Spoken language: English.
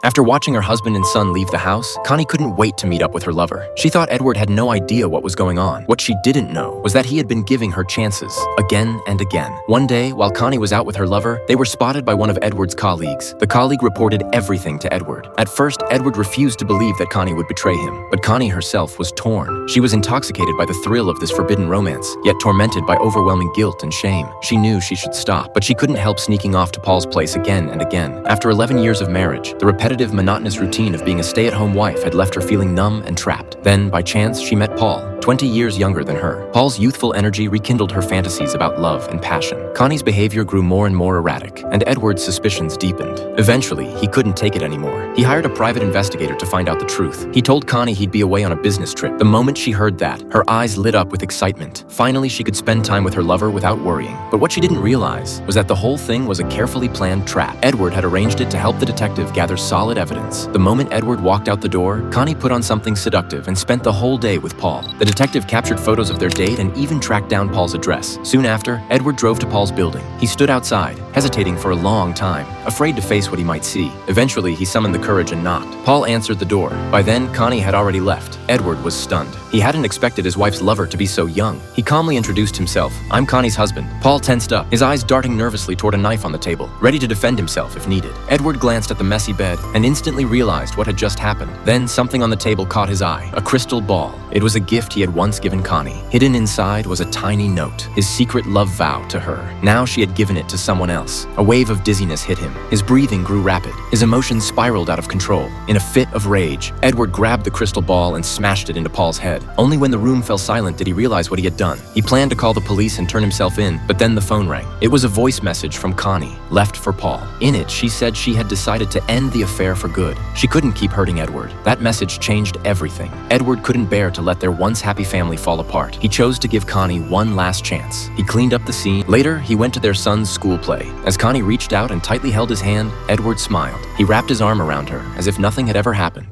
After watching her husband and son leave the house, Connie couldn't wait to meet up with her lover. She thought Edward had no idea what was going on. What she didn't know was that he had been giving her chances, again and again. One day, while Connie was out with her lover, they were spotted by one of Edward's colleagues. The colleague reported everything to Edward. At first, Edward refused to believe that Connie would betray him, but Connie herself was torn. She was intoxicated by the thrill of this forbidden romance, yet tormented by overwhelming guilt and shame. She knew she should stop, but she couldn't help sneaking off to Paul's place again and again. After 11 years of marriage, the repetitive, monotonous routine of being a stay-at-home wife had left her feeling numb and trapped. Then, by chance, she met Paul, 20 years younger than her. Paul's youthful energy rekindled her fantasies about love and passion. Connie's behavior grew more and more erratic, and Edward's suspicions deepened. Eventually, he couldn't take it anymore. He hired a private investigator to find out the truth. He told Connie he'd be away on a business trip. The moment she heard that, her eyes lit up with excitement. Finally, she could spend time with her lover without worrying. But what she didn't realize was that the whole thing was a carefully planned trap. Edward had arranged it to help the detective gather solid evidence. The moment Edward walked out the door, Connie put on something seductive and spent the whole day with Paul. The detective captured photos of their date and even tracked down Paul's address. Soon after, Edward drove to Paul's building. He stood outside, hesitating for a long time, afraid to face what he might see. Eventually, he summoned the courage and knocked. Paul answered the door. By then, Connie had already left. Edward was stunned. He hadn't expected his wife's lover to be so young. He calmly introduced himself. "I'm Connie's husband." Paul tensed up, his eyes darting nervously toward a knife on the table, ready to defend himself if needed. Edward glanced at the messy bed and instantly realized what had just happened. Then something on the table caught his eye, a crystal ball. It was a gift he had once given Connie. Hidden inside was a tiny note, his secret love vow to her. Now she had given it to someone else. A wave of dizziness hit him. His breathing grew rapid. His emotions spiraled out of control. In a fit of rage, Edward grabbed the crystal ball and smashed it into Paul's head. Only when the room fell silent did he realize what he had done. He planned to call the police and turn himself in, but then the phone rang. It was a voice message from Connie, left for Paul. In it, she said she had decided to end the affair for good. She couldn't keep hurting Edward. That message changed everything. Edward couldn't bear to let their once happy family fall apart. He chose to give Connie one last chance. He cleaned up the scene. Later, he went to their son's school play. As Connie reached out and tightly held his hand, Edward smiled. He wrapped his arm around her as if nothing had ever happened.